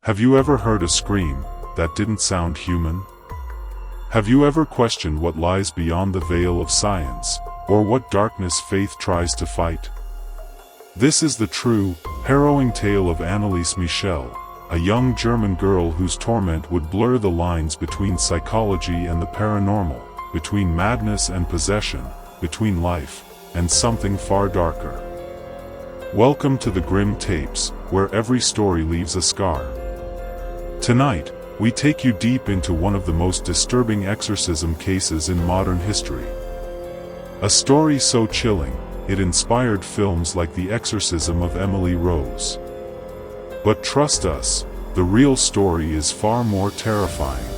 Have you ever heard a scream that didn't sound human? Have you ever questioned what lies beyond the veil of science, or what darkness faith tries to fight? This is the true, harrowing tale of Anneliese Michel, a young German girl whose torment would blur the lines between psychology and the paranormal, between madness and possession, between life and something far darker. Welcome to the Grim Tapes, where every story leaves a scar. Tonight, we take you deep into one of the most disturbing exorcism cases in modern history. A story so chilling, it inspired films like The Exorcism of Emily Rose. But trust us, the real story is far more terrifying.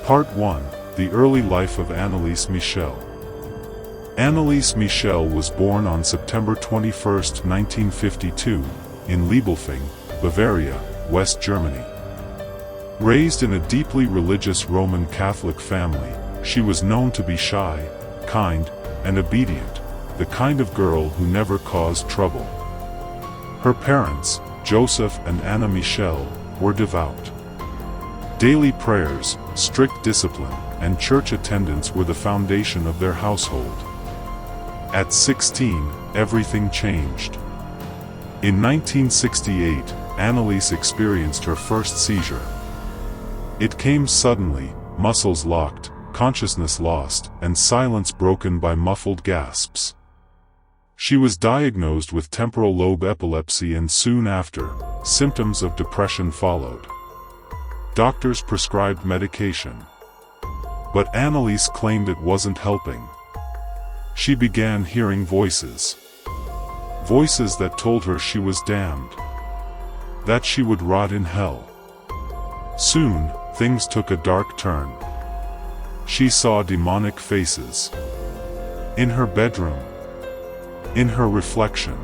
Part 1: The Early Life of Anneliese Michel. Anneliese Michel was born on September 21, 1952, in Liebelfing, Bavaria, West Germany. Raised in a deeply religious Roman Catholic family, she was known to be shy, kind, and obedient, the kind of girl who never caused trouble. Her parents, Joseph and Anna Michel, were devout. Daily prayers, strict discipline, and church attendance were the foundation of their household. At 16, everything changed. In 1968, Anneliese experienced her first seizure. It came suddenly, muscles locked, consciousness lost, and silence broken by muffled gasps. She was diagnosed with temporal lobe epilepsy, and soon after, symptoms of depression followed. Doctors prescribed medication. But Anneliese claimed it wasn't helping. She began hearing voices. Voices that told her she was damned. That she would rot in hell. Soon, things took a dark turn. She saw demonic faces. In her bedroom. In her reflection.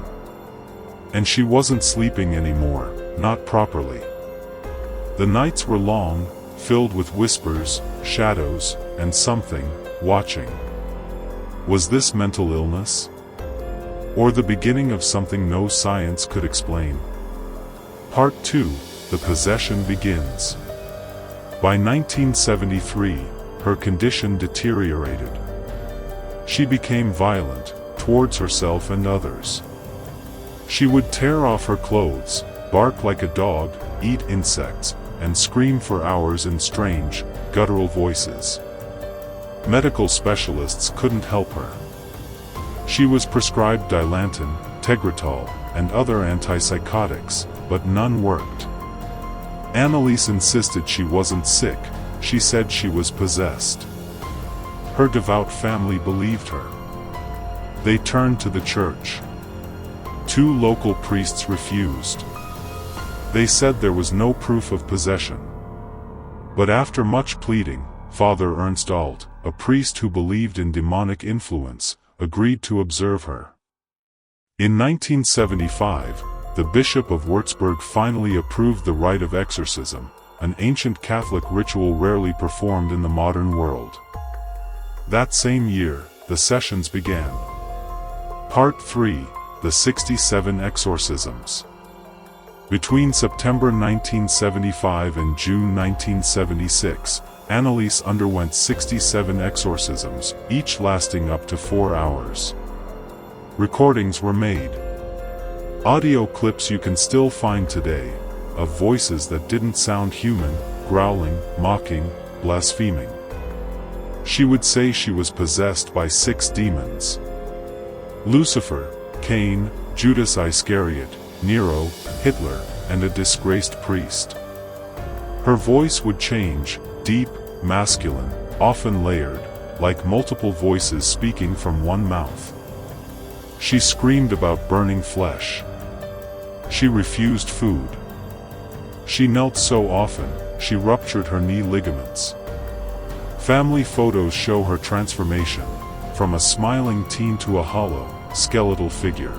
And she wasn't sleeping anymore, not properly. The nights were long, filled with whispers, shadows, and something watching. Was this mental illness? Or the beginning of something no science could explain? Part 2: The Possession begins. By 1973, her condition deteriorated. She became violent, towards herself and others. She would tear off her clothes, bark like a dog, eat insects, and scream for hours in strange, guttural voices. Medical specialists couldn't help her. She was prescribed Dilantin, Tegretol, and other antipsychotics, but none worked. Anneliese insisted she wasn't sick, she said she was possessed. Her devout family believed her. They turned to the church. 2 local priests refused. They said there was no proof of possession. But after much pleading, Father Ernst Alt, a priest who believed in demonic influence, agreed to observe her. In 1975, the Bishop of Würzburg finally approved the rite of exorcism, an ancient Catholic ritual rarely performed in the modern world. That same year, the sessions began. Part 3: The 67 Exorcisms. Between September 1975 and June 1976, Anneliese underwent 67 exorcisms, each lasting up to 4 hours. Recordings were made. Audio clips you can still find today, of voices that didn't sound human, growling, mocking, blaspheming. She would say she was possessed by 6 demons. Lucifer, Cain, Judas Iscariot, Nero, Hitler, and a disgraced priest. Her voice would change, deep, masculine, often layered, like multiple voices speaking from one mouth. She screamed about burning flesh. She refused food. She knelt so often, she ruptured her knee ligaments. Family photos show her transformation, from a smiling teen to a hollow, skeletal figure.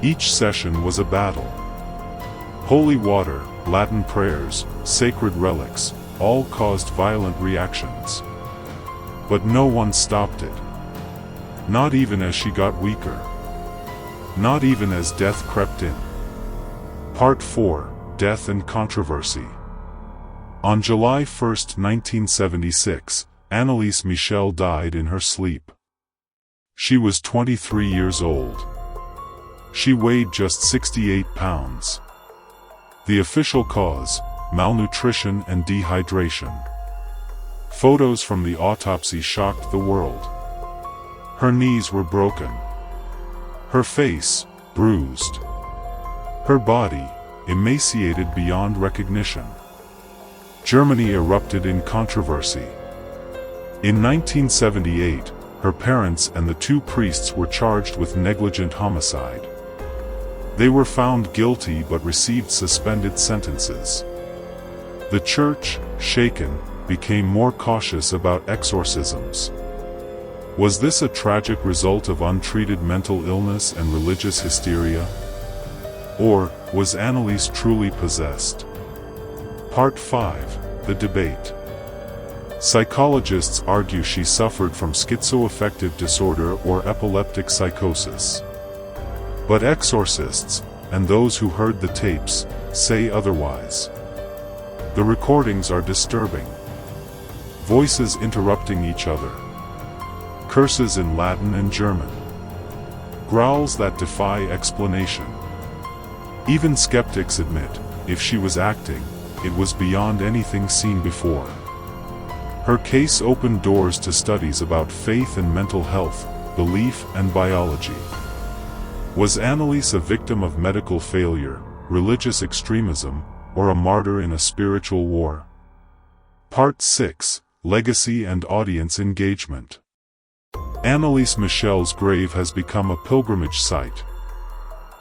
Each session was a battle. Holy water, Latin prayers, sacred relics, all caused violent reactions. But no one stopped it. Not even as she got weaker. Not even as death crept in. Part 4: death and controversy. On July 1, 1976, Anneliese Michel died in her sleep. She was 23 years old. She weighed just 68 pounds. The official cause: malnutrition and dehydration. Photos from the autopsy shocked the world. Her knees were broken. Her face, bruised. Her body, emaciated beyond recognition. Germany erupted in controversy. In 1978, her parents and the two priests were charged with negligent homicide. They were found guilty but received suspended sentences. The church, shaken, became more cautious about exorcisms. Was this a tragic result of untreated mental illness and religious hysteria? Or was Anneliese truly possessed? Part 5: The Debate. Psychologists argue she suffered from schizoaffective disorder or epileptic psychosis. But exorcists, and those who heard the tapes, say otherwise. The recordings are disturbing. Voices interrupting each other. Curses in Latin and German. Growls that defy explanation. Even skeptics admit, if she was acting, it was beyond anything seen before. Her case opened doors to studies about faith and mental health, belief and biology. Was Anneliese a victim of medical failure, religious extremism, or a martyr in a spiritual war? Part 6: Legacy and Audience Engagement. Anneliese Michel's grave has become a pilgrimage site.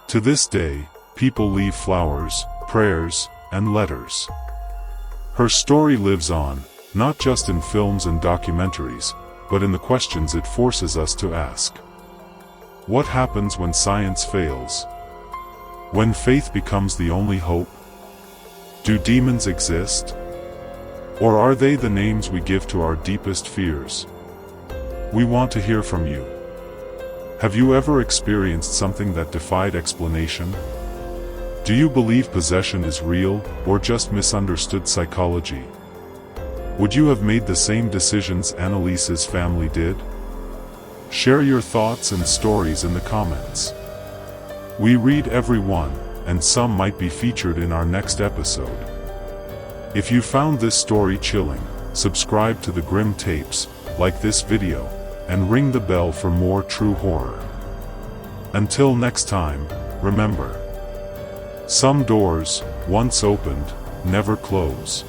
To this day, people leave flowers, prayers, and letters. Her story lives on, not just in films and documentaries, but in the questions it forces us to ask. What happens when science fails? When faith becomes the only hope? Do demons exist? Or are they the names we give to our deepest fears? We want to hear from you. Have you ever experienced something that defied explanation? Do you believe possession is real, or just misunderstood psychology? Would you have made the same decisions Anneliese's family did? Share your thoughts and stories in the comments. We read every one, and some might be featured in our next episode. If you found this story chilling, subscribe to the Grim Tapes, like this video, and ring the bell for more true horror. Until next time, remember: some doors, once opened, never close.